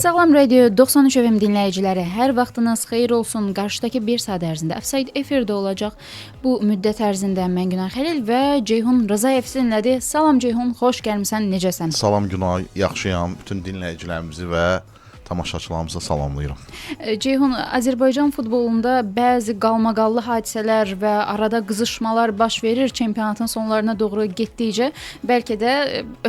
Sağlam Radio 93 FM dinləyiciləri, hər vaxtınız xeyir olsun. Qarşıdakı bir saat ərzində Offside efirdə olacaq. Bu müddət ərzində mən Günay Xəlil və Ceyhun Rzayev sizinlədir. Salam Ceyhun, xoş gəlmisən, necəsən? Salam Günay, yaxşıyam. Bütün dinləyicilərimizi və tamaşaçılarımızı salamlayıram. Ceyhun, Azərbaycan futbolunda bəzi qalmaqallı hadisələr və arada qızışmalar baş verir çempionatın sonlarına doğru getdikcə. Bəlkə də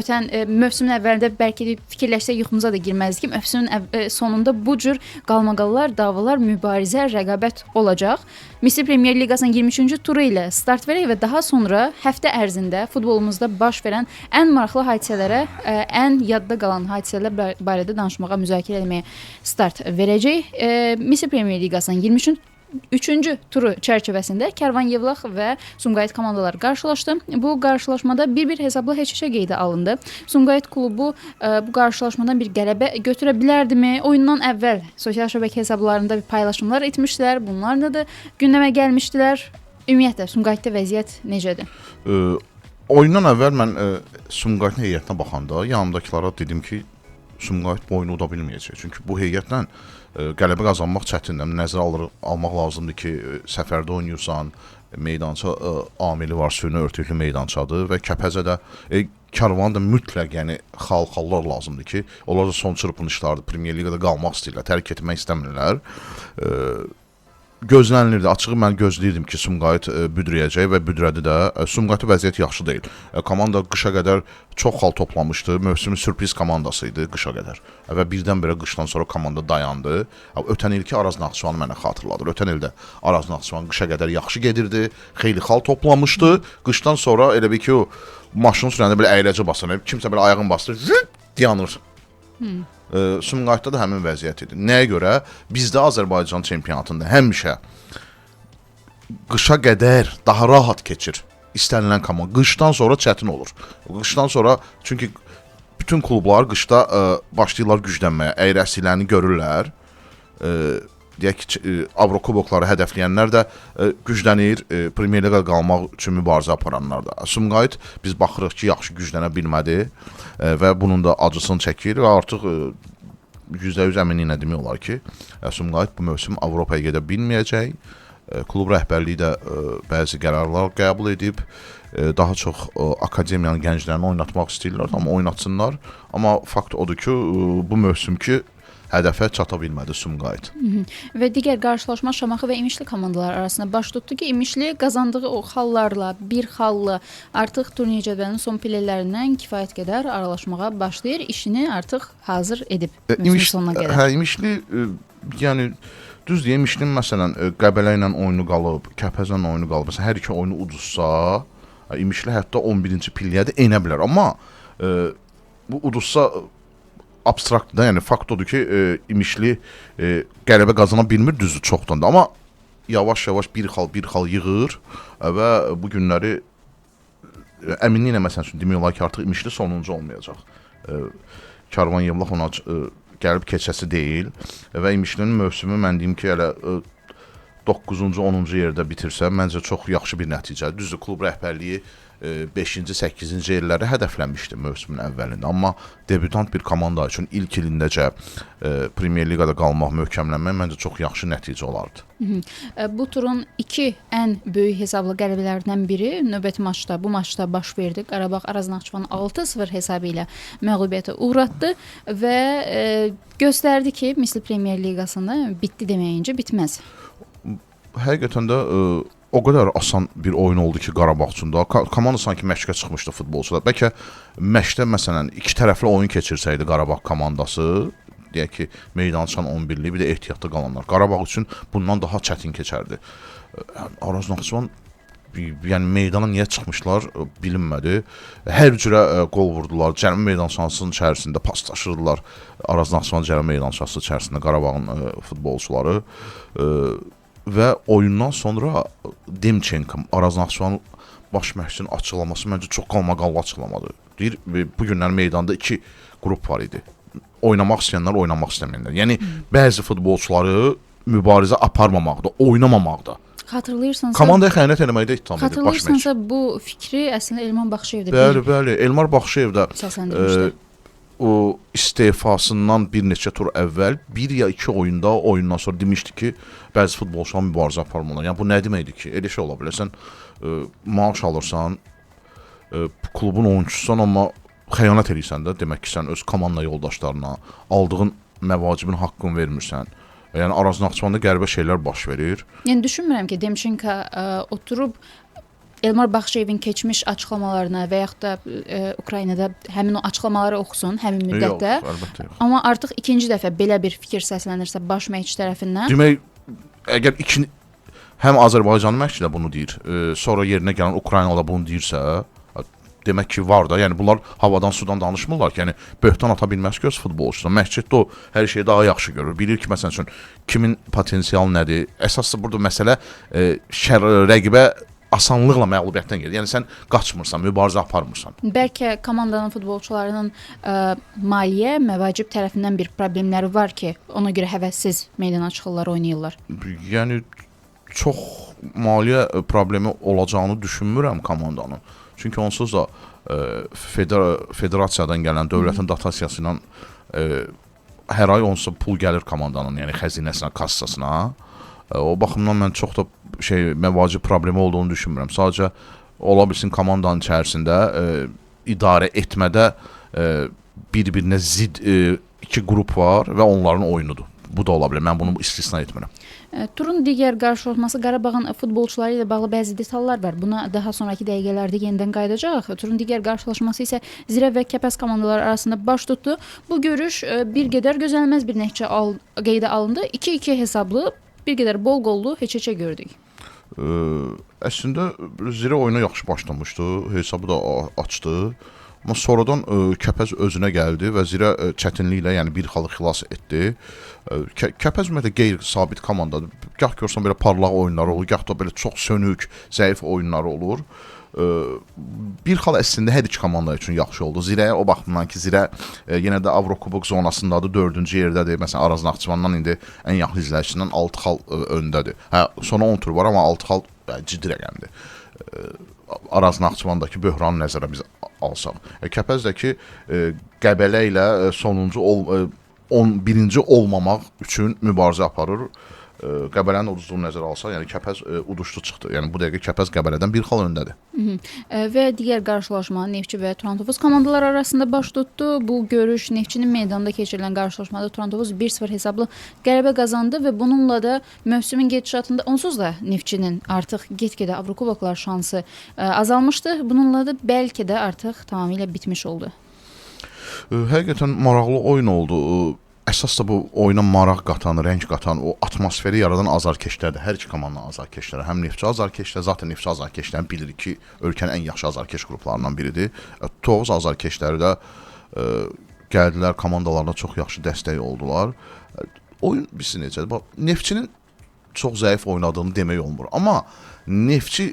ötən mövsümün əvvəlində bəlkə də fikirləşsək yuxumuza da girməzdik ki, mövsümün sonunda bu cür qalmaqallar, davalar, mübarizə, rəqabət olacaq. Misir Premyer Liqasının 23-cü turu ilə start verək və daha sonra həftə ərzində futbolumuzda baş verən ən maraqlı hadisələrə, ən yadda qalan hadisələr barədə danışmağa, müzakirə etməyə start verəcək. Misir Premyer Liqasının 23-cü turu çərçivəsində Kərvan Yevlax və Sumqayıt komandaları qarşılaşdı. Bu qarşılaşmada 1-1 hesablı heç-heçə qeydə alındı. Sumqayıt klubu bu qarşılaşmadan bir qələbə götürə bilərdimi? Oyundan əvvəl sosial şəbəkə hesablarında bir paylaşımlar etmişdilər. Bunlarla da gündəmə gəlmişdilər. Ümumiyyətlə Sumqayıtda vəziyyət necədir? Oyundan əvvəl mən Sumqayıtın heyətinə baxanda yanımdakılara dedim ki, Sumqayıt boyunu uda bilməyəcək. Çünki bu heyətlə qələbə qazanmaq çətindir. Nəzərə almaq lazımdır ki, səfərdə oynayırsan, meydança amili var, süni örtüklü meydançadır və Kəpəzədə Kərvanın da mütləq xalqlar lazımdır ki, onlar da son çırpınışlardır. Premyer Liqada qalmaq istəyirlər, tərk etmək istəmirlər. Gözlənilirdi. Açığı mən gözləyirdim ki, Sumqayıt büdrəyəcək və büdrədi də. Sumqayıtın vəziyyəti yaxşı deyil. Komanda qışa qədər çox xal toplamışdı. Mövsümün sürpriz komandası idi qışa qədər. Və birdən-birə qışdan sonra komanda dayandı. Ötən ilki Araz Naxçıvanı mənə xatırladır. Ötən ildə Araz Naxçıvan qışa qədər yaxşı gedirdi. Xeyli xal toplamışdı. Qışdan sonra elə bir ki, o maşını sürəndə belə əyləcə basır. Kimsə belə ayağını bastırır, dayanır. Sumqayıtda da həmin vəziyyət idi. Nəyə görə? Bizdə Azərbaycan çempionatında həmişə qışa qədər daha rahat keçir istənilən komanda. Qışdan sonra çətin olur. Qışdan sonra çünki bütün klublar qışda başlayırlar güclənməyə, əyrəsilərini görürlər. Deyək ki, Avrokubokları hədəfləyənlər də güclənir, Premyer Liqada qalmaq üçün mübarizə aparanlar da. Sumqayıt biz baxırıq ki, yaxşı güclənə bilmədi və bunun da acısını çəkir və artıq %100 əminliklə demək olar ki, Sumqayıt bu mövsüm Avropaya gedə bilməyəcək. Klub rəhbərliyi də bəzi qərarlar qəbul edib, daha çox akademiyanın gənclərini oynatmaq istəyirlər, amma oynatsınlar. Amma fakt odur ki, bu mövsümki hədəfə çata bilmədi Sumqayıt. Və digər qarşılaşma Şamaxı və İmişli komandalar arasında baş tutdu ki, İmişli qazandığı o xallarla, bir xalla artıq turnir cədvəlinin son pillələrindən kifayət qədər aralaşmağa başlayır. İşini artıq hazır edib mövsüm sonuna qədər. İmişli, yəni düzdür, İmişlinin məsələn Qəbələ ilə oyunu qalıb, Kəpəzən oyunu qalıb. Məsələn, hər iki oyunu uduzsa, İmişli hətta 11-ci pilləyə də enə bilər. Amma bu uduzsa abstraktdır da, yəni fakt odur ki, İmişli qələbə qazana bilmir, düzdür, çoxdan da. Amma yavaş-yavaş bir xal yığır və bu günləri əminliklə məsələn üçün demək olar ki, artıq İmişli sonuncu olmayacaq. Kərvan Yevlax ona gəlib keçəsi deyil və İmişlinin mövsümü mən deyim ki, elə 9-cu, 10-cu yerdə bitirsə, məncə çox yaxşı bir nəticədir. Düzdür, klub rəhbərliyi 5-ci, 8-ci yerləri hədəflənmişdi mövsümün əvvəlində. Amma debutant bir komanda üçün ilk ilindəcə Premyer Liqada qalmaq, möhkəmlənmək məncə çox yaxşı nəticə olardı. Bu turun iki ən böyük hesablı qələbələrindən biri növbəti maçda, bu maçda baş verdi. Qarabağ Araz Naxçıvanı 6-0 hesabı ilə məğlubiyyətə uğratdı və göstərdi ki, Misir Premyer Liqasında bitdi deməyincə bitməz. Həqiqətən də o qədər asan bir oyun oldu ki, Qarabağ üçün də. Komanda sanki məşqə çıxmışdı futbolçular. Bəlkə məşqdə məsələn iki tərəfli oyun keçirsəydi Qarabağ komandası, deyək ki, meydançanın 11-li, bir də ehtiyatda qalanlar. Qarabağ üçün bundan daha çətin keçərdi. Araz Naxçıvan yəni meydana niyə çıxmışlar bilinmədi. Hər cürə qol vurdular. Cəmi meydançasının içərisində paslaşırdılar. Araz Naxçıvan cəmi meydançası içərisində Qarabağın futbolçuları. Və oyundan sonra Demçenko, Araz Naxçıvan baş məşqçinin açıqlaması məncə çox qalmaqallı açıqlamadır. Deyir, bu günlər meydanda iki qrup var idi. Oynamaq istəyənlər, oynamaq istəməyənlər. Yəni, bəzi futbolçuları mübarizə aparmamaqda, oynamamaqda. Xatırlayırsansa, komandaya xəyanət eləməkdə ittiham edir baş məşqçi. Xatırlayırsansa, bu fikri əslində Elmar Baxşıyev də Bəli, Elmar Baxşıyev də səsləndirmişdi. o istefasından bir neçə tur əvvəl 1 ya 2 oyundan sonra demişdi ki, bəzi futbolçular mübarizə aparmalılar. Yəni bu nə deməkdir ki? Elə şey ola bilər. Sən maaş alırsan, klubun oyunçususan, amma xəyanət edirsən də, demək ki, sən öz komanda yoldaşlarına aldığın məvacibin haqqını vermirsən. Yəni Araz Naxçıvanda qəribə şeylər baş verir. Yəni düşünmürəm ki, Demçenko oturub Elmar Baxşıyevin keçmiş açıqlamalarına və yaxud da Ukraynada həmin o açıqlamaları oxusun həmin müddətdə. Yox, əlbəttə yox. Amma artıq ikinci dəfə belə bir fikir səslənirsə baş məşqçi tərəfindən. Demək, əgər həm Azərbaycan məşqçi də bunu deyir, sonra yerinə gələn Ukraynalı da bunu deyirsə, demək ki, var da. Yəni bunlar havadan sudan danışmırlar ki, yəni böhtan ata bilməz ki, öz futbolçusu. Məşqçi də o hər şeyi daha yaxşı görür. Bilir ki, məsəl üçün kimin potensialı nədir? Əsaslı burada məsələ rəqibə asanlıqla məğlubiyyətdən gedir. Yəni sən qaçmırsan, mübarizə aparmırsan. Bəlkə komandanın futbolçularının maliyyə, məvacib tərəfindən bir problemləri var ki, ona görə həvəssiz meydana çıxırlar, oynayırlar. Yəni çox maliyyə problemi olacağını düşünmürəm komandanın. Çünki onsuz da federasiyadan gələn dövlətin dotasiyası ilə hər ay onsuz pul gəlir komandanın, yəni xəzinəsinə, kassasına. O baxımdan mən çox da məvacib problemi olduğunu düşünmürəm. Sadəcə ola bilsin komandanın içərisində idarə etmədə bir-birinə zid iki qrup var və onların oyunudur. Bu da ola bilər. Mən bunu istisna etmirəm. Turun digər qarşılaşması Qarabağın futbolçuları ilə bağlı bəzi detallar var. Buna daha sonraki dəqiqələrdə yenidən qayıdacaq. Turun digər qarşılaşması isə Zirə və Kəpəz komandaları arasında baş tutdu. Bu görüş bir qədər gözlənilməz bir nəticə qeydə alındı. 2-2 hesablı, bir qədər bol qollu heç-heçə gördük. Əslində Zirə oyuna yaxşı başlamışdı. Hesabı da açdı. Amma sonradan Kəpəz özünə gəldi və Zirə çətinliklə, yəni bir xalı xilas etdi. Kəpəz ümumiyyətlə qeyri-sabit komandadır. Gah görsən belə parlaq oyunları olur, gah da belə çox sönük, zəif oyunları olur. Bir xal əslində hər iki komanda üçün yaxşı oldu. Zirəyə o baxımdan ki, Zirə yenə də Avrokubok zonasındadır, 4-cü yerdədir. Məsələn, Araz Naxçıvandan indi ən yaxın izləyicisindən 6 xal öndədir. Sonra 10 tur var, amma 6 xal ciddi rəqəmdir. Araz Naxçıvandakı böhranı nəzərə biz alsaq. Kəpəzdəki Qəbələ ilə sonuncu 11-ci olmamaq üçün mübarizə aparır. Qəbələnin uduzluğunu nəzərə alsaq, yəni Kəpəz uduşlu çıxdı. Yəni bu dəqiqə Kəpəz Qəbələdən bir xal öndədir. Və digər qarşılaşma Neftçi və Turan-Tovuz komandaları arasında baş tutdu. Bu görüş Neftçinin meydanda keçirilən qarşılaşmada Turan-Tovuz 1-0 hesablı qələbə qazandı və bununla da mövsümün gedişatında onsuz da Neftçinin artıq get-gedə Avrokuboklar şansı azalmışdı. Bununla da bəlkə də artıq tamamilə bitmiş oldu. Həqiqətən maraqlı oyun oldu. Əsas da bu oyuna maraq qatan, rəng qatan, o atmosferi yaradan azarkeşlərdir. Hər iki komandanın azarkeşləri. Həm Neftçi azarkeşlər, zaten Neftçi azarkeşlərini bilirik ki, ölkənin ən yaxşı azarkeş qruplarından biridir. Tovuz azarkeşləri də gəldilər, komandalarına çox yaxşı dəstək oldular. Oyun bilsin necədir? Bax, Neftçinin çox zəif oynadığını demək olmur. Amma Neftçi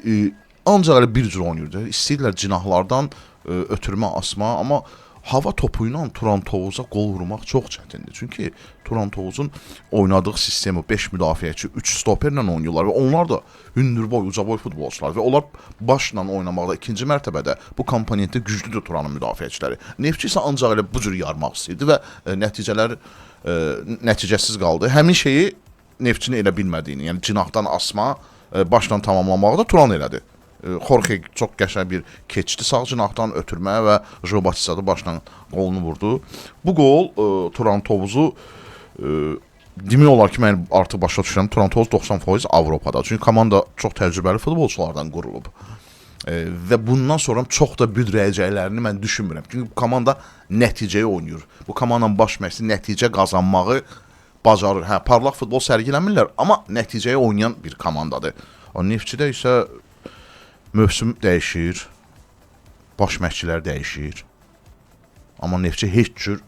ancaq elə bir cür oynayırdı. İstəyirlər cinahlardan ötürmə, asma, amma hava topu ilə Turan-Tovuza qol vurmaq çox çətindir. Çünki Turan-Tovuzun oynadığı sistemi 5 müdafiəçi, 3 stoperlə oynayırlar və onlar da hündürboy, ucaboy futbolçular və onlar başla oynamaqda ikinci mərtəbədə bu komponentdə güclüdür Turanın müdafiəçiləri. Neftçi isə ancaq elə bu cür yarmaq istəyirdi və nəticələr nəticəsiz qaldı. Həmin şeyi Neftçinin elə bilmədiyini, yəni cinahdan asma, başla tamamlamağı da Turan elədi. Jorge çox qəşəng bir keçdi sağ cinahdan ötürmə və Jobatisa da başla qolunu vurdu. Bu qol Turan-Tovuzu demək olar ki, mən artıq başa düşürəm, Turan-Tovuz 90% Avropada. Çünki komanda çox təcrübəli futbolçulardan qurulub. Və bundan sonra çox da büdrəyəcəklərini mən düşünmürəm. Çünki bu komanda nəticəyə oynayır. Bu komandanın baş məqsədi nəticə qazanmağı bacarır. Parlaq futbol sərgiləmirlər, amma nəticəyə oynayan bir komandadır. O Neftçidə isə mövsüm dəyişir, baş məşqçilər dəyişir. Amma Neftçi heç cür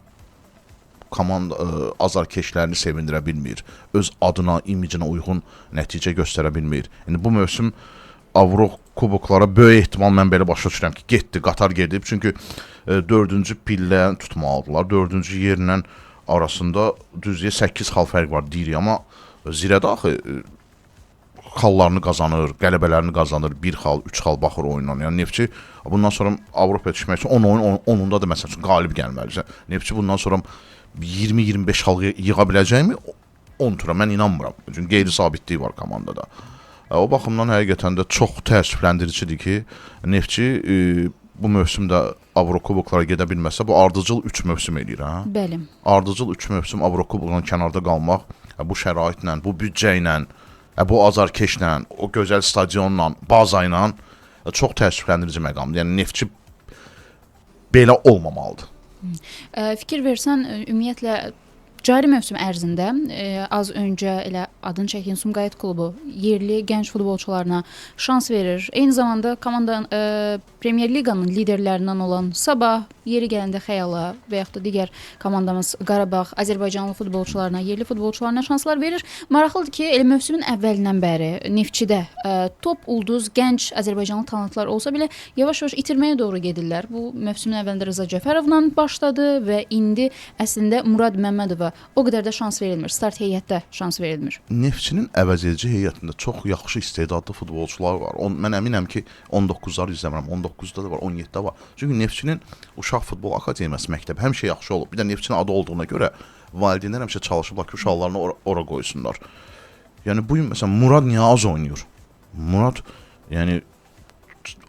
komanda azarkeşlərini sevindirə bilmir. Öz adına, imicinə uyğun nəticə göstərə bilmir. Yəni bu mövsüm Avrokuboklara böyük ehtimal mən belə başa düşürəm ki, getdi, qatar gedib. Çünki 4-cü pillə tutmalıdılar. 4-cü yerlə arasında düzdür 8 xal fərq var deyirik, amma Zirədə axı xallarını qazanır, qələbələrini qazanır, 1 xal, 3 xal baxır oyundan. Yəni Neftçi bundan sonra Avropaya düşmək üçün 10 oyun, 10-unda da məsəl üçün qalib gəlməlidir. Neftçi bundan sonra 20-25 xal yığa biləcəkmi? 10 tura mən inanmıram. Çünki qeyri-sabitliyi var komandada. O baxımdan həqiqətən də çox təəssüfləndiricidir ki, Neftçi bu mövsümdə Avrokuboklara gedə bilməsə, bu ardıcıl 3 mövsüm eləyir, hə? Bəli. Ardıcıl 3 mövsüm Avrokubokdan kənarda qalmaq, bu şəraitlə, bu büdcə ilə, bu azarkeşlə, o gözəl stadionla, baza ilə çox təəssüfləndirici məqamdır. Yəni Neftçi belə olmamalıdır. Fikir versən, ümumiyyətlə cari mövsüm ərzində az öncə elə adını çəkdiyin Sumqayıt klubu yerli gənc futbolçularına şans verir. Eyni zamanda komandanın Premyer Liqanın liderlərindən olan Sabah, yeri gələndə Xəyala və yaxud da digər komandamız Qarabağ, Azərbaycanlı futbolçularına, yerli futbolçularına şanslar verir. Maraqlıdır ki, elə mövsümün əvvəlindən bəri Neftçidə top ulduz gənc Azərbaycanlı talantlar olsa belə yavaş-yavaş itirməyə doğru gedirlər. Bu mövsümün əvvəlində Rıza Cəfərovla başladı və indi əslində Murad Məmmədova o qədər də şans verilmir. Start heyətdə şans verilmir. Neftçinin əvəzedici heyətində çox yaxşı istedadlı futbolçular var. Mən əminəm ki, 19-ları izləmirəm, 19-da da var, 17-də var. Çünki Neftçinin Uşaq Futbol Akademiyası məktəbi həmişə yaxşı olub. Bir də Neftçinin adı olduğuna görə valideynlər həmişə çalışıblar ki, uşaqlarını ora qoysunlar. Yəni bu gün məsələn Murad niyə az oynayır? Murad yəni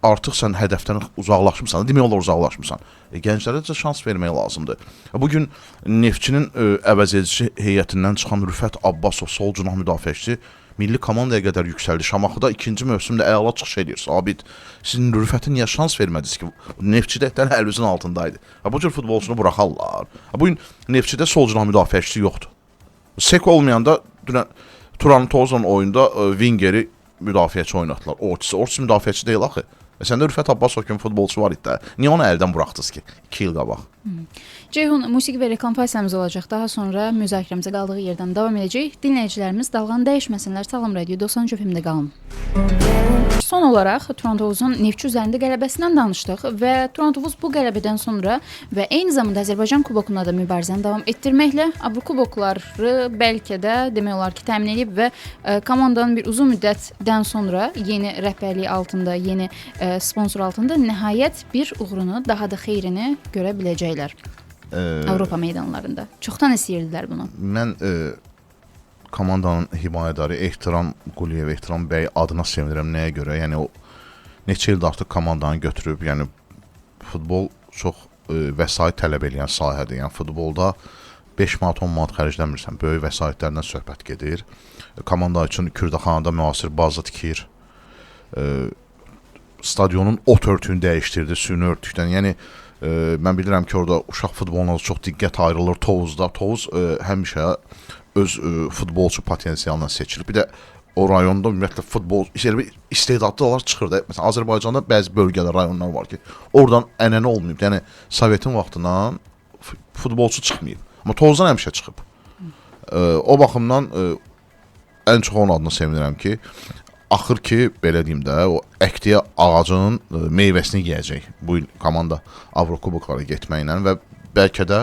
artıq sən hədəfdən uzaqlaşmısan, demək olar uzaqlaşmısan. Gənclərə də şans vermək lazımdır. Bu gün Neftçinin əvəzedici heyətindən çıxan Rüfət Abbasov, sol cinah müdafiəçisi milli komandaya qədər yüksəldi. Şamaxıda ikinci mövsümdə əla çıxış edir. Sabit, sizin Rüfətə niyə şans vermədiniz ki? Neftçidə əlinizin altındaydı. Bu cür futbolçunu buraxarlar. Bu gün Neftçidə sol cinah müdafiəçisi yoxdur. Sek olmayanda Turan Tozlan oyunda Wingeri müdafiəçi oynatdılar. Ortiz müdafiəçi deyil axı. Səndə Rüfət Abbasov kimi futbolçu var idi. Niyə onu əldən buraxdınız ki? 2 il qabaq. Ceyhun, musiqi və reklam fasilemiz olacaq. Daha sonra müzakirəmizə qaldığı yerdən davam edəcək. Dinləyicilərimiz dalğanı dəyişməsinlər. Salam Radio 93 FM-də qalın. Son olaraq Turantovuzun Neftçi üzərində qələbəsindən danışdıq və Turantovuz bu qələbədən sonra və eyni zamanda Azərbaycan kubokunda da mübarizəni davam etdirməklə Avrokubokları bəlkə də demək olar ki, təmin edib və komandanın bir uzun müddətdən sonra yeni rəhbərlik altında, yeni sponsor altında nəhayət bir uğrunu, daha da xeyrini görə biləcəklər. Avropa meydanlarında. Çoxdan istəyirdilər bunu. Mən komandanın himayədarı Ehtiram Quliyev, Ehtiram bəy adına sevinirəm. Nəyə görə? Yəni o neçə ildə artıq komandanı götürüb, yəni futbol çox vəsait tələb edən sahədir. Yəni futbolda 5 manat, 10 manat xərcləmirsən. Böyük vəsaitlərdən söhbət gedir. Komanda üçün Kürdəxanada müasir baza tikir. Stadionun ot örtüyünü dəyişdirdi, süni örtükdən. Yəni mən bilirəm ki, orada uşaq futboluna çox diqqət ayrılır Tovuzda. Tovuz həmişə öz futbolçu potensialına seçilir. Bir də o rayonda ümumiyyətlə futbol istedadlılar çıxır da. Məsələn, Azərbaycanda bəzi bölgələr, rayonlar var ki, oradan ənənə olmayıb. Yəni Sovetin vaxtından futbolçu çıxmayıb. Amma Tovuzdan həmişə çıxıb. O baxımdan ən çox onun adına sevinirəm ki, axır ki, belə deyim də, o əkdiyi ağacının meyvəsini yeyəcək bu il komanda Avrokuboklara getməklə və bəlkə də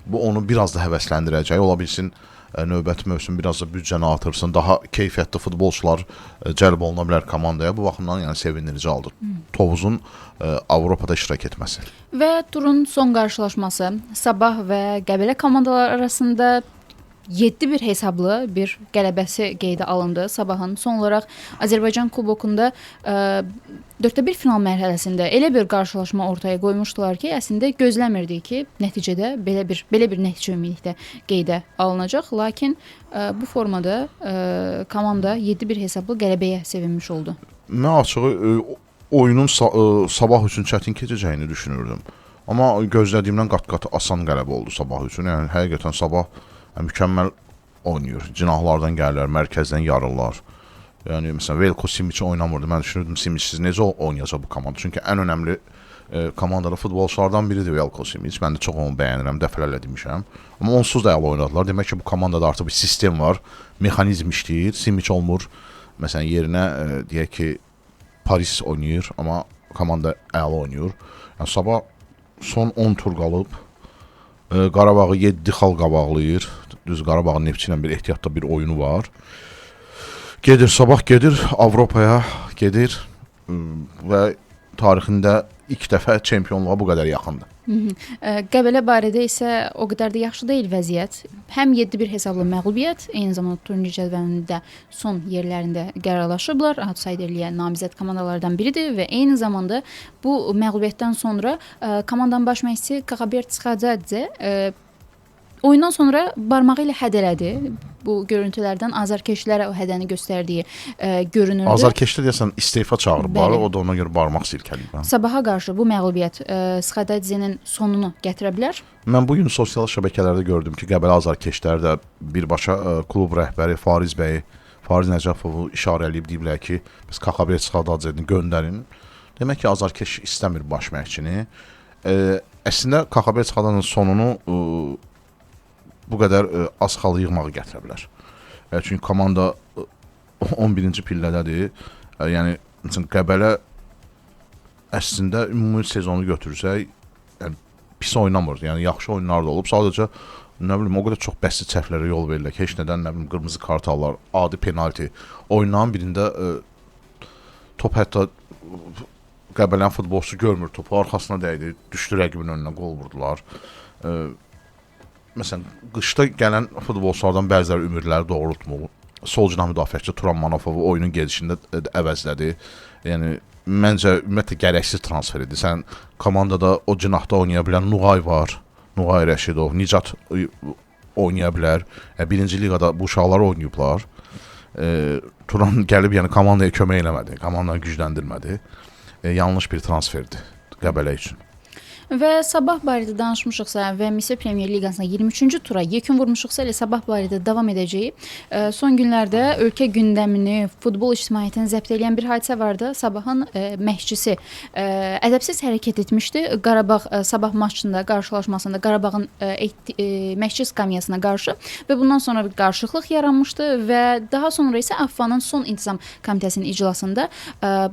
bu onu biraz da həvəsləndirəcək. Ola bilsin, növbəti mövsüm biraz da büdcəni artırsın, daha keyfiyyətli futbolçular cəlb oluna bilər komandaya. Bu baxımdan yəni sevindirici haldır. Tovuzun Avropada iştirak etməsi. Və turun son qarşılaşması Sabah və Qəbələ komandaları arasında 7-1 hesablı bir qələbəsi qeydə alındı Sabahın. Son olaraq Azərbaycan kubokunda 4-1 final mərhələsində elə bir qarşılaşma ortaya qoymuşdular ki, əslində gözləmirdik ki, nəticədə belə bir nəticə ümumilikdə qeydə alınacaq. Lakin bu formada komanda 7-1 hesablı qələbəyə sevinmiş oldu. Mən açığı oyunun Sabah üçün çətin keçəcəyini düşünürdüm. Amma gözlədiyimdən qat-qat asan qələbə oldu Sabah üçün. Yəni həqiqətən Sabah mükəmməl oynayır. Cinahlardan gəlirlər, mərkəzdən yarırlar. Yəni məsələn Velko Simic oynamırdı. Mən düşünürdüm Simicsiz necə oynayacaq bu komanda? Çünki ən önəmli komandada futbolçulardan biridir Velko Simic. Mən də çox onu bəyənirəm, dəfələrlə demişəm. Amma onsuz da əla oynadılar. Demək ki, bu komandada artıq bir sistem var, mexanizm işləyir. Simic olmur. Məsələn yerinə deyək ki, Paris oynayır, amma komanda əla oynayır. Yəni Sabah son 10 tur qalıb Qarabağı 7 xal qabaqlayır. Düz Qarabağın Neftçi ilə bir ehtiyatda bir oyunu var. Gedir, sabah gedir, Avropaya gedir və tarixində ilk dəfə çempionluğa bu qədər yaxındır. Qəbələ barədə isə o qədər də yaxşı deyil vəziyyət. Həm 7-1 hesablı məğlubiyyət, eyni zamanda turnir cədvəlində son yerlərində qərarlaşıblar. Outsiderliyə namizəd komandalardan biridir və eyni zamanda bu məğlubiyyətdən sonra komandanın baş məşqçisi Kakabert Tsxadzadze oyundan sonra barmağı ilə hədələdi. Bu görüntülərdən azarkeşlərə o hədəni göstərdiyi görünürdü. Azarkeşlər deyəsən istefa çağırıblar, Bəli. o da ona görə barmaq silkəliyib. Sabaha qarşı bu məğlubiyyət Tsxadzadzenin sonunu gətirə bilər. Mən bu gün sosial şəbəkələrdə gördüm ki, Qəbələ azarkeşlər də birbaşa klub rəhbəri Fariz bəy, Fariz Nəcəfovu işarələyib deyiblər ki, biz Kakabert Tsxadzadzeni göndərin. Demək ki, azarkeş istəmir baş məşqçini. Əslində Kakabert Tsxadzadzeni sonunu bu qədər az xalı yığmağı gətirə bilər. Çünki komanda 11-ci pillədədir. Yəni Qəbələ əslində ümumi sezonu götürsək, yəni pis oynamır. Yəni yaxşı oyunlar da olub. Sadəcə nə bilim o qədər çox bəsti səhvlərə yol verirlər ki, heç nədən nə bilim qırmızı kart alırlar, adi penalti. Oyunların birində top hətta Qəbələnin futbolçusu görmür topu, arxasına dəydi, düşdü rəqibin önünə, qol vurdular. Məsələn, qışda gələn futbolçulardan bəziləri ümidləri doğrultmur. Sol cinah müdafiəçi Turan Manafovu oyunun gedişində əvəzlədi. Yəni, məncə, ümumiyyətlə, gərəksiz transfer idi. Sən komandada o cinahda oynaya bilən Nuğay var, Nuğay Rəşidov, Nicat oynaya bilər. Birinci liqada bu uşaqlar oynayıblar. Turan gəlib, yəni komandaya kömək eləmədi, komandanı gücləndirmədi. Yanlış bir transferdir Qəbələ üçün. Və Sabah barədə danışmışıqsa və Misir Premyer Liqasına 23-cü tura yekun vurmuşuqsa elə Sabah barədə davam edəcəyik. Son günlərdə ölkə gündəmini, futbol ictimaiyyətini zəbt edən bir hadisə vardı. Sabahın məşqçisi ədəbsiz hərəkət etmişdi. Qarabağ Sabah maçında, qarşılaşmasında Qarabağın məşqçi skamyasına qarşı və bundan sonra bir qarşılıqlıq yaranmışdı və daha sonra isə AFFA-nın son intizam komitəsinin iclasında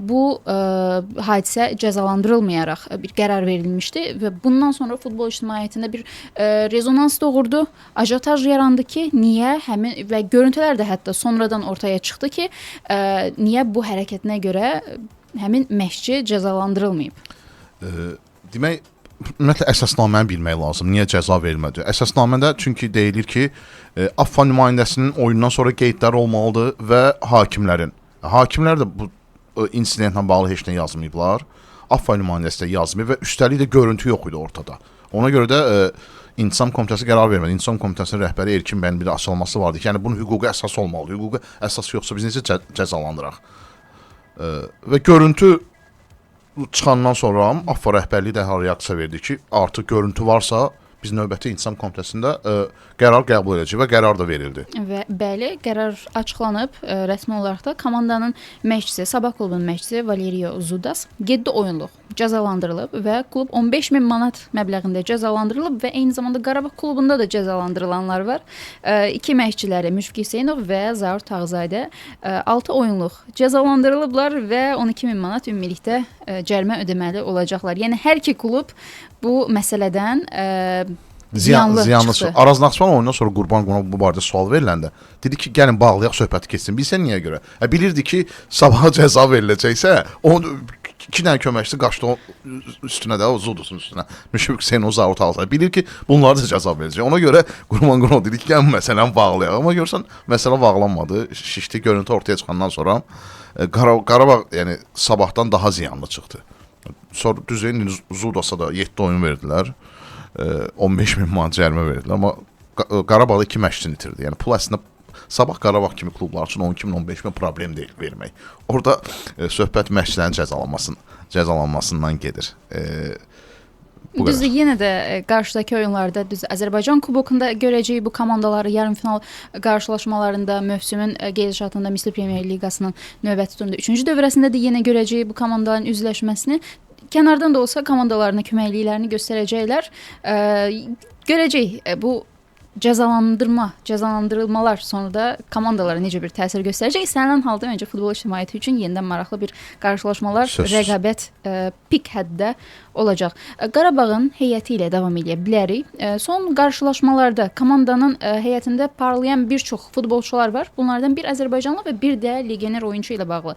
bu hadisə cəzalandırılmayaraq bir qərar verilmişdi. Və bundan sonra futbol ictimaiyyətində bir rezonans doğurdu, ajotaj yarandı ki, niyə həmin və görüntülər də hətta sonradan ortaya çıxdı ki, niyə bu hərəkətinə görə həmin məşqçi cəzalandırılmayıb. Demək, ümumiyyətlə əsasnaməni bilmək lazım. Niyə cəza verilmədi? Əsasnamədə çünki deyilir ki, AFFA nümayəndəsinin oyundan sonra qeydləri olmalıdır və hakimlərin. Hakimlər də bu insidentlə bağlı heç nə yazmayıblar. AFFA nümayəndəsi də yazmır və üstəlik də görüntü yox idi ortada. Ona görə də İntisam Komitəsi qərar vermədi. İntisam Komitəsinin rəhbəri Erkin bəyin bir açıqlaması vardı ki, yəni bunun hüquqi əsas olmalıdır. Hüquqi əsas yoxsa biz necə cəzalandıraq? Və görüntü çıxandan sonra AFFA rəhbərliyi dərhal reaksiya verdi ki, artıq görüntü varsa biz növbəti İntisam Komitəsində qərar qəbul edəcəyik və qərar da verildi. Və bəli, qərar açıqlanıb rəsmi olaraq da komandanın məşqçisi, Sabah klubunun məşqçisi Valeriyo Zudas 7 oyunluq cəzalandırılıb və klub 15.000 manat məbləğində cəzalandırılıb və eyni zamanda Qarabağ klubunda da cəzalandırılanlar var. İki məşqçiləri Müşfiq Hüseynov və Zaur Tağzadə 6 oyunluq cəzalandırılıblar və 12.000 manat ümumilikdə cərimə ödəməli olacaqlar. Yəni hər iki klub bu məsələdən ziyanlı çıxdı. Araz Naxçıvan oyundan sonra Qurban Qonaq bu barədə sual veriləndə dedi ki, gəlin bağlayaq, söhbəti keçsin. Bilsən niyə görə? Bilirdi ki, sabaha cəza veriləcəksə, onun 2 dənə köməkçisi qaçdı üstünə də, o Zudusun üstünə. Müşfiq Hüseynov, Zaur Tağzadə bilir ki, bunları da cəza verəcək. Ona görə Qurban Qonaq dedi ki, gəlin məsələni bağlayaq. Amma görsən, məsələ bağlanmadı. Şişdi, görüntü ortaya çıxandan sonra Qarabağ yəni Sabahdan daha ziyanlı çıxdı. Sonra düzeyində Zudasa da 7 oyun verdilər. 15.000 manat cərimə verdilər. Amma Qarabağda 2 məşqçini itirdi. Yəni pul əslində Sabah Qarabağ kimi klublar üçün 12.000-15.000 problem deyil vermək. Orada söhbət məşqçilərin cəzalanmasından gedir. Düzdür, yenə də qarşıdakı oyunlarda Azərbaycan kubokunda görəcəyik bu komandaları yarımfinal qarşılaşmalarında mövsümün gedişatında Misir Premyer Liqasının növbəti turunda 3-cü dövrəsində də yenə görəcəyik bu komandaların üzləşməsini. Kənardan da olsa komandalarına köməkliklərini göstərəcəklər. Görəcəyik bu cəzalandırılmalar sonra da komandalara necə bir təsir göstərəcək? İstənilən halda öncə futbol ictimaiyyəti üçün yenidən maraqlı bir qarşılaşmalar, rəqabət pik həddə olacaq. Qarabağın heyəti ilə davam edə bilərik. Son qarşılaşmalarda komandanın heyətində parlayan bir çox futbolçular var. Bunlardan bir Azərbaycanlı və bir də legioner oyunçu ilə bağlı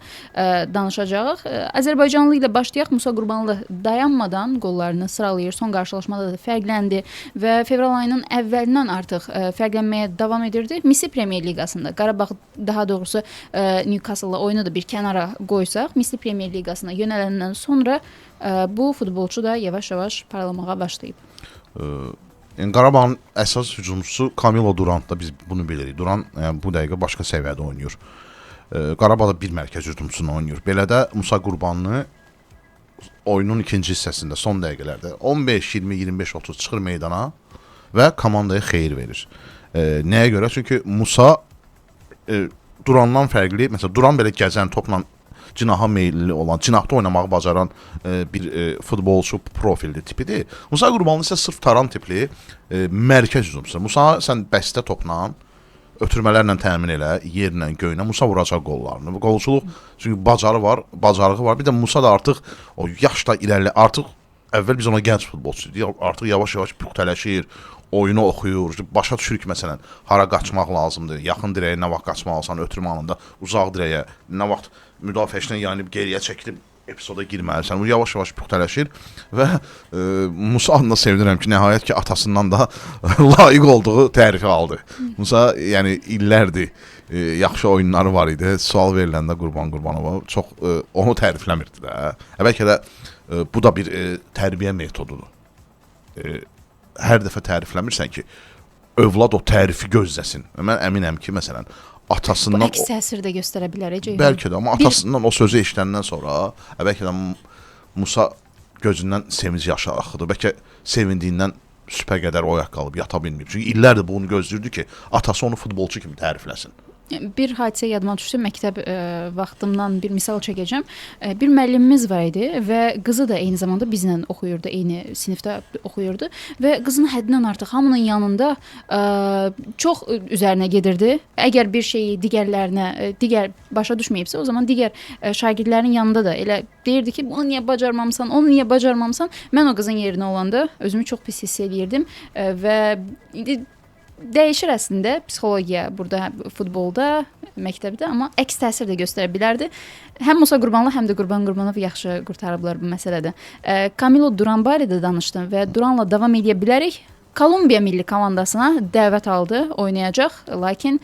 danışacağıq. Azərbaycanlı ilə başlayaq. Musa Qurbanlı dayanmadan qollarını sıralayır. Son qarşılaşmada da fərqləndi və fevral ayının əvvəlindən artıq fərqlənməyə davam edirdi. Misli Premyer Liqasında Qarabağ, daha doğrusu Newcastle-la oyunu da bir kənara qoysaq, Misli Premyer Liqasına yönələndən sonra bu futbolçu da yavaş-yavaş parlamağa başlayıb. Qarabağın əsas hücumçusu Camilo Durant da biz bunu bilirik. Durant bu dəqiqə başqa səviyyədə oynayır. Qarabağda bir mərkəz hücumçusunu oynayır. Belə də Musa Qurbanlı oyunun ikinci hissəsində son dəqiqələrdə 15, 20, 25, 30 çıxır meydana və komandaya xeyir verir. Nəyə görə? Çünki Musa Durandan fərqli, məsələn, Duran belə gəzən, topla cinaha meyilli olan, cinahda oynamağı bacaran bir futbolçu profilli tipidir. Musa Qurbanlı isə sırf taran tipli mərkəz hücumçusu. Musa sən bəstə topla, ötürmələrlə təmin elə, yerlə, göynə, Musa vuracaq qollarını. Bu qolçuluq, çünki bacarığı var. Bir də Musa da artıq o yaşda irəli, artıq əvvəl biz ona gənc futbolçu dedik, artıq yavaş-yavaş püxtələşir, oyunu oxuyur, başa düşür ki, məsələn, hara qaçmaq lazımdır, yaxın dirəyə nə vaxt qaçmalısan, ötürmə anında, uzaq dirəyə, nə vaxt müdafiəçindən yanıb geriyə çəkilib epizoda girməlisən. Bu yavaş-yavaş püxtələşir və Musa adına sevinirəm ki, nəhayət ki, atasından da layiq olduğu tərifi aldı. Musa, yəni illərdir yaxşı oyunları var idi. Sual veriləndə Qurbanova çox onu tərifləmirdi də. Bəlkə də bu da bir tərbiyə metodudur. Hər dəfə tərifləmirsən ki, övlad o tərifi gözləsin. Mən əminəm ki, məsələn, atasından... Bu əks təsir də göstərə bilər, Ceyhun. Bəlkə də, amma atasından o sözü eşidəndən sonra, bəlkə də Musa gözündən sevinci yaşı axıdı. Bəlkə sevindiyindən süpə qədər oyaq qalıb, yata bilmir. Çünki illərdir bunu gözləyirdi ki, atası onu futbolçu kimi tərifləsin. Bir hadisə yadıma düşdü, məktəb vaxtımdan bir misal çəkəcəm. Bir müəllimimiz var idi və qızı da eyni zamanda bizlə oxuyurdu, eyni sinifdə oxuyurdu və qızın həddindən artıq hamının yanında çox üzərinə gedirdi. Əgər bir şeyi digər başa düşməyibsə, o zaman digər şagirdlərin yanında da elə deyirdi ki, bunu niyə bacarmamısan, onu niyə bacarmamısan. Mən o qızın yerinə olanda özümü çox pis hiss edirdim və dəyişir əslində psixologiya burada, futbolda, məktəbdə, amma əks təsir də göstərə bilərdi. Həm Musa Qurbanlı, həm də Qurbanov yaxşı qurtarıblar bu məsələdə. Camilo Duran barədə danışdım və Duranla davam edə bilərik. Kolumbiya milli komandasına dəvət aldı, oynayacaq, lakin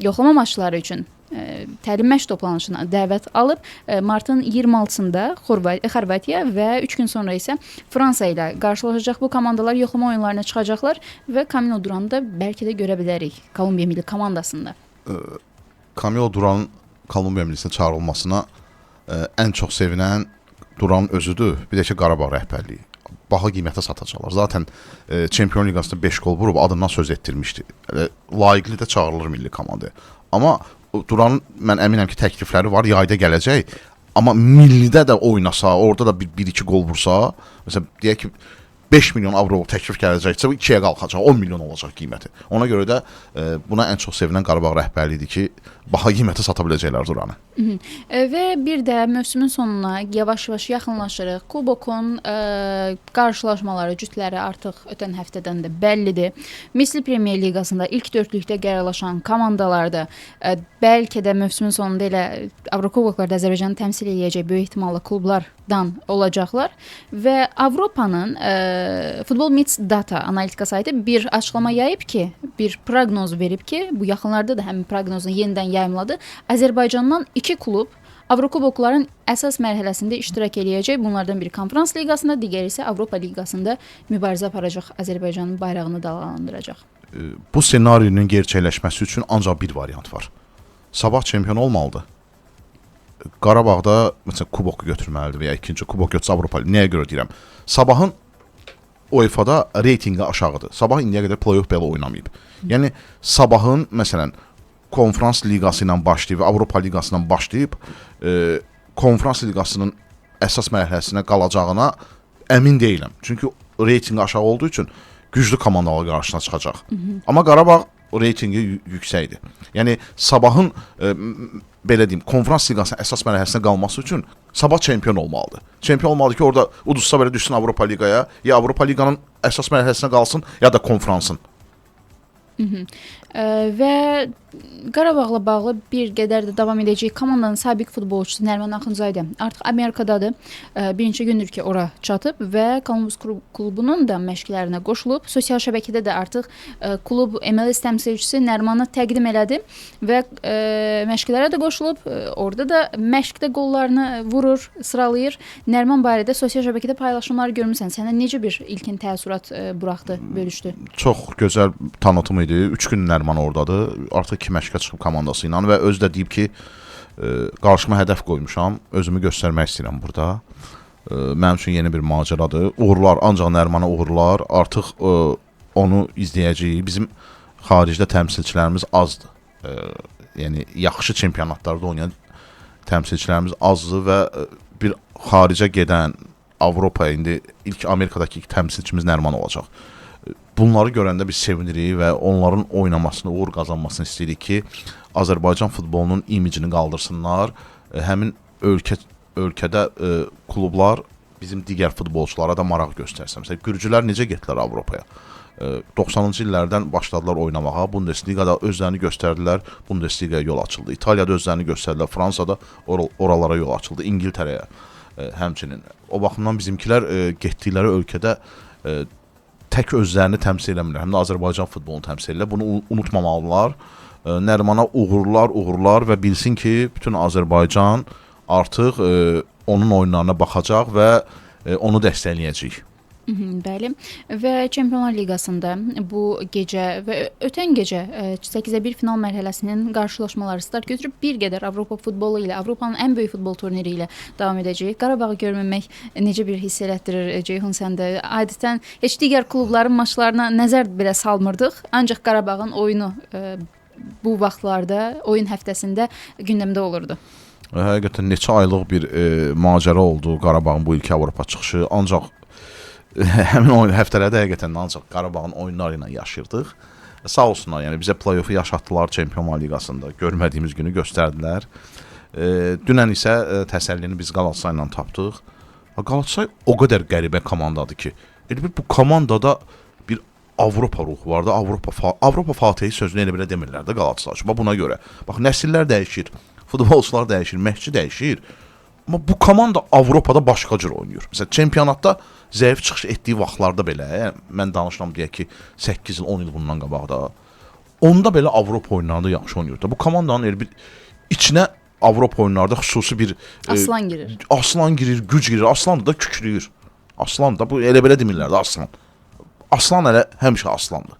yoxlama maçları üçün təlim məşq toplanışına dəvət alıb. Martın 26-sında Xorvatiya və 3 gün sonra isə Fransa ilə qarşılaşacaq. Bu komandalar yoxlama oyunlarına çıxacaqlar və Camilo Duran'ı da bəlkə də görə bilərik Kolumbiya milli komandasında. Camilo Duran'ın Kolumbiya millisinə çağırılmasına ən çox sevinən Duran özüdür. Bir də ki, Qarabağ rəhbərliyi. Baha qiymətə satacaqlar. Zaten Çempion Liqasında 5 qol vurub adından söz etdirmişdi. Layiqli də çağırılır milli komandaya. Amma Duran'ın mən əminəm ki, təklifləri var, yayda gələcək. Amma millidə də oynasa, orada da 1-2 qol vursa, məsələn, deyək ki, 5 milyon avro təklif gələcəksə, 2-yə qalxacaq, 10 milyon olacaq qiyməti. Ona görə də buna ən çox sevinən Qarabağ rəhbərliyidir ki, baha qiymətə sata biləcəklər Duran'ı. Və bir də mövsümün sonuna yavaş-yavaş yaxınlaşırıq. Kubokun qarşılaşmaları, cütləri artıq ötən həftədən də bəllidir. Misli Premyer Liqasında ilk dörtlükdə qərarlaşan komandalarda bəlkə də mövsümün sonunda elə Avrokuboklarda Azərbaycanı təmsil edəcək böyük ehtimalla klublardan olacaqlar və Avropanın Futbol Meets Data analitika saytı bir açıqlama yayıb ki, bir proqnoz verib ki, bu yaxınlarda da həmin proqnozunu yenidən yayımladı. Azərbaycandan 2 klub Avrokubokların əsas mərhələsində iştirak edəcək. Bunlardan biri Konferans Liqasında, digəri isə Avropa Liqasında mübarizə aparacaq, Azərbaycanın bayrağını dalgalandıracaq. Bu senarinin gerçəkləşməsi üçün ancaq bir variant var. Sabah çempion olmalıdır. Qarabağda məsələn kuboku götürməlidir və ya ikinci kubok götürsə Avropa. Nəyə görə deyirəm? Sabahın UEFA-da reytinqi aşağıdır. Sabah indiyə qədər play-off belə oynamayıb. Yəni Sabahın məsələn Konferans Liqası ilə başlayıb, Avropa Liqası ilə başlayıb, Konferans Liqasının əsas mərhələsinə qalacağına əmin deyiləm. Çünki reytinqi aşağı olduğu üçün güclü komandalar qarşısına çıxacaq. Amma Qarabağ reytingi yüksəkdir. Yəni Sabahın belə deyim, konferans liqasının əsas mərhələsində qalması üçün Sabah çempion olmalıdır. Çempion olmalıdır ki, orada uduzsa belə düşsün Avropa liqaya, ya Avropa liqanın əsas mərhələsində qalsın, ya da konferansın. Və Qarabağla bağlı bir qədər də davam edəcək komandanın sabiq futbolçusu Nəriman Axunzadə artıq Amerikadadır. Bir neçə gündür ki, ora çatıb və Columbus klubunun da məşqlərinə qoşulub. Sosial şəbəkədə də artıq klub MLS təmsilçisi Nərimanı təqdim elədi və məşqlərə də qoşulub. Orada da məşqdə qollarını vurur, sıralayır. Nəriman barədə sosial şəbəkədə paylaşımlar görmüsən. Sənə necə bir ilkin təəssürat buraxdı, bölüşdü? Çox gözəl tanıtım idi. 3 gün Nəriman oradadır. Artıq 2 məşqə çıxıb komandası ilə və özü də deyib ki, qarşıma hədəf qoymuşam, özümü göstərmək istəyirəm burada. Mənim üçün yeni bir macəradır. Uğurlar, ancaq Nərimana uğurlar. Artıq onu izləyəcəyik. Bizim xaricdə təmsilçilərimiz azdır. Yəni yaxşı çempionatlarda oynayan təmsilçilərimiz azdır və bir xaricə gedən Avropa, indi ilk Amerikadakı ilk təmsilçimiz Nəriman olacaq. Bunları görəndə biz sevinirik və onların oynamasını, uğur qazanmasını istəyirik ki, Azərbaycan futbolunun imicini qaldırsınlar. Həmin ölkədə klublar bizim digər futbolçulara da maraq göstərsin. Məsələn, Gürcülər necə getdilər Avropaya? 90-cı illərdən başladılar oynamağa. Bundesliqada özlərini göstərdilər. Bundesliqaya yol açıldı. İtaliyada özlərini göstərdilər. Fransada oralara yol açıldı. İngiltərəyə həmçinin. O baxımdan bizimkilər getdikləri ölkədə tək özlərini təmsil eləmirlər, həm də Azərbaycan futbolunu təmsil edirlər. Bunu unutmamalılar. Nərimana uğurlar və bilsin ki, bütün Azərbaycan artıq onun oyunlarına baxacaq və onu dəstəkləyəcək. Bəli. Və Çempionlar Liqasında bu gecə və ötən gecə 8-1 final mərhələsinin qarşılaşmaları start götürüb bir qədər Avropa futbolu ilə, Avropanın ən böyük futbol turniri ilə davam edəcək. Qarabağı görməmək necə bir hiss elətdirir Ceyhun səndə? Adətən heç digər klubların maçlarına nəzər belə salmırdıq. Ancaq Qarabağın oyunu bu vaxtlarda, oyun həftəsində gündəmdə olurdu. Həqiqətən neçə aylıq bir macəra oldu Qarabağın bu ilk Avropa çıxışı. Ancaq həmin oyun həftələrdə həqiqətən ancaq Qarabağın oyunları ilə yaşayırdıq. Sağ olsunlar, yəni bizə play-offu yaşatdılar Çempionlar Liqasında. Görmədiyimiz günü göstərdilər. Dünən isə təsəllini biz Qalatasaray ilə tapdıq. Qalatasaray o qədər qəribə komandadır ki, bu komandada bir Avropa ruhu var da, Avropa Fatihi sözünü elə belə demirlər də Qalatasaray. Bax buna görə. Bax nəsillər dəyişir, futbolçular dəyişir, məşqçi dəyişir. Amma bu komanda Avropada başqa cür oynayır. Məsələn, çempionatda zəif çıxış etdiyi vaxtlarda belə, mən danışıram deyək ki, 8 il, 10 il bundan qabaqda, onda belə Avropa oyunlarında yaxşı oynayır. Bu komandanın elə bir içinə Avropa oyunlarda xüsusi bir aslan girir. Aslan girir, güc girir. Aslan da kükrüyür. Aslan da bu elə belə demirlər də aslan. Aslan elə həmişə aslandır.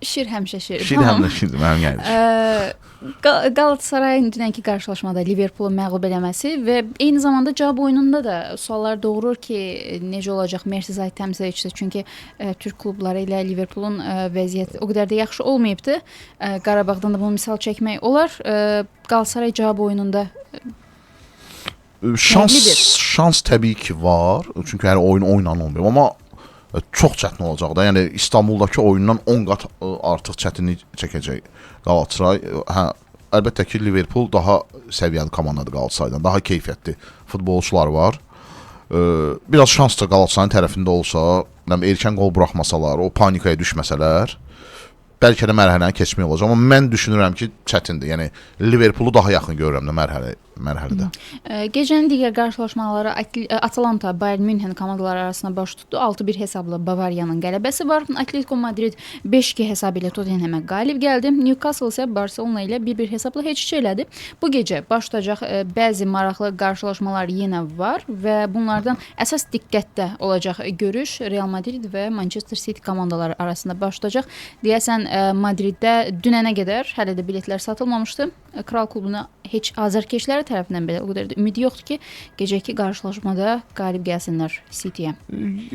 Şir həmişə şir. Şir həmişə şirdir, mənim gəlir. Qalatasarayın dünənki qarşılaşmada Liverpoolu məğlub eləməsi və eyni zamanda cavab oyununda da suallar doğurur ki, necə olacaq Merseyside təmsilçisi, çünki Türk klubları ilə Liverpoolun vəziyyəti o qədər də yaxşı olmayıbdı. Qarabağdan da bunu misal çəkmək olar. Qalatasaray cavab oyununda şans təbii ki var, çünki hər oyun oynanılmıyor, amma çox çətin olacaq da. Yəni İstanbuldakı oyundan 10 qat artıq çətinlik çəkəcək Qalatasaray. Əlbəttə ki, Liverpool daha səviyyəli komandadır Qalatasaraydan. Daha keyfiyyətli futbolçular var. Biraz şans da Qalatasarayın tərəfində olsa, erkən qol buraxmasalar, o panikaya düşməsələr, bəlkə də mərhələni keçmək olacaq. Amma mən düşünürəm ki, çətindir. Yəni Liverpoolu daha yaxın görürəm də mərhələdə. Gecənin digər qarşılaşmaları Atalanta, Bayern Münhen komandaları arasında baş tutdu. 6-1 hesabla Bavariyanın qələbəsi var. Atletico Madrid 5-2 hesabı ilə Tottenhamə qalib gəldi. Newcastle isə Barcelona ilə 1-1 hesabla heç elədi. Bu gecə baş tutacaq bəzi maraqlı qarşılaşmalar yenə var və bunlardan əsas diqqətdə olacaq görüş Real Madrid və Manchester City komandaları arasında baş tutacaq. Deyəsən Madriddə dünənə qədər hələ də biletlər satılmamışdı. Kral klubuna heç azarkeşləri tərəfindən belə o qədər də ümid yoxdur ki, gecəki qarşılaşmada qalib gəlsinlər City-yə.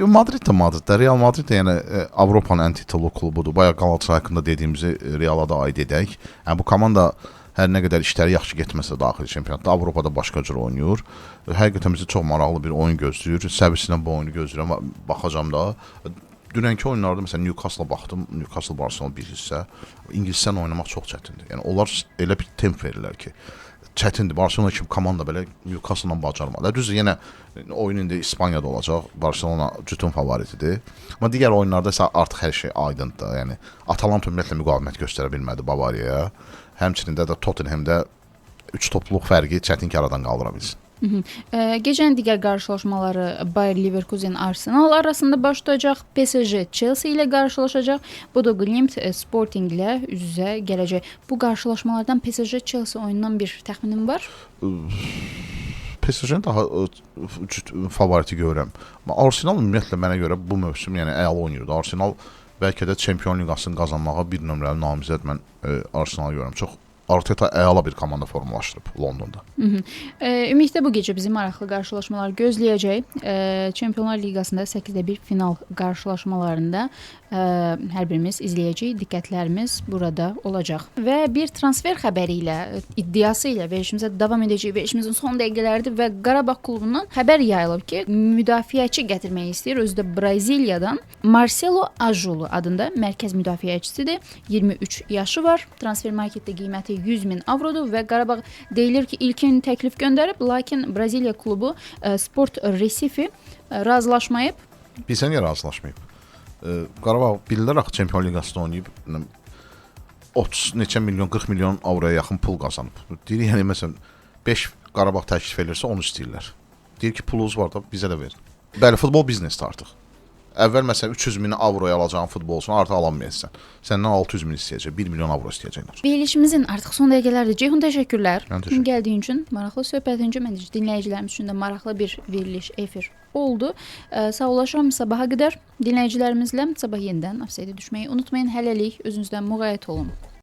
Madrid də Madriddə, Real Madrid də yəni Avropanın ən titullu klubudur. Bayaq Qalatasaray haqqında dediyimizi Reala da aid edək. Yəni bu komanda hər nə qədər işləri yaxşı getməsə daxili çempionatda Avropada başqa cür oynayır. Həqiqətən bizi çox maraqlı bir oyun gözləyir. Səbirlə bu oyunu gözləyirəm, baxacam da. dünənki oyunlarda məsələn Newcastle-a baxdım, Newcastle Barcelona bir hissə. İngiliscə oynamaq çox çətindir. Yəni onlar elə bir temp verirlər ki, çətindir. Barcelona kimi komanda belə Newcastle-la bacarmadı. Düzdür, yenə oyun indi İspaniyada olacaq. Barcelona cütün favoritidir. Amma digər oyunlarda isə artıq hər şey aydındır. Yəni Atalanta ümumiyyətlə müqavimət göstərə bilmədi Bavariyaya. Həmçinin də Tottenhamdə 3 topluq fərqi çətin ki, aradan qaldıra bilsin. Gecənin digər qarşılaşmaları Bayer Leverkusen Arsenal arasında başlayacaq. PSG Chelsea ilə qarşılaşacaq. Bodo Glimt Sporting ilə üz-üzə gələcək. Bu qarşılaşmalardan PSG Chelsea oyunundan bir təxminin var? PSG-nin daha favoriti görürəm. Amma Arsenal ümumiyyətlə mənə görə bu mövsüm yəni əla oynayırdı. Arsenal bəlkə də Çempionlar Liqasını qazanmağa bir nömrəli namizəd mən Arsenalı görürəm. Çox Arteta əla bir komanda formalaşdırıb Londonda. Ümumiyyətlə bu gecə bizim maraqlı qarşılaşmalar gözləyəcək. Çempionlar Liqasında 8-də 1 final qarşılaşmalarında hər birimiz izləyəcəyik. Diqqətlərimiz burada olacaq. Və bir transfer xəbəri ilə, iddiası ilə verilişimizə davam edəcəyik. Verilişimizin son dəqiqələridir və Qarabağ klubundan xəbər yayılıb ki, müdafiəçi gətirmək istəyir. Özü də Braziliyadan Marcelo Ajulu adında mərkəz müdafiəçisidir. 23 yaşı var. Transfer marketdə qiyməti 100.000 avrodur və Qarabağ deyilir ki, ilkin təklif göndərib, lakin Braziliya klubu Sport Recife razılaşmayıb. Bilsən niyə razılaşmayıb? Qarabağ bilirlər axı Çempionlar Liqasında oynayıb 30 neçə milyon, 40 milyon avroya yaxın pul qazanıb. Deyir, yəni məsələn 5 Qarabağ təklif verirsə onu istəyirlər. Deyir ki, pulunuz var da bizə də verin. Bəli, futbol biznesdir artıq. Əvvəl məsələn 300.000 avroya alacağın futbolçunu artıq alamayacaqsan. Səndən 600.000 istəyəcək, 1 milyon avro istəyəcəklər. Verilişimizin artıq son dəqiqələrdir. Ceyhun, təşəkkürlər. Mən təşəkkür. Gəldiyin üçün, maraqlı söhbətin üçün, mən dinləyicilərimiz üçün də maraqlı bir veriliş, efir oldu. Sağollaşıram sabaha qədər dinləyicilərimizlə. Sabah yenidən ofsayda düşməyi unutmayın. Hələlik özünüzdən müğayət olun.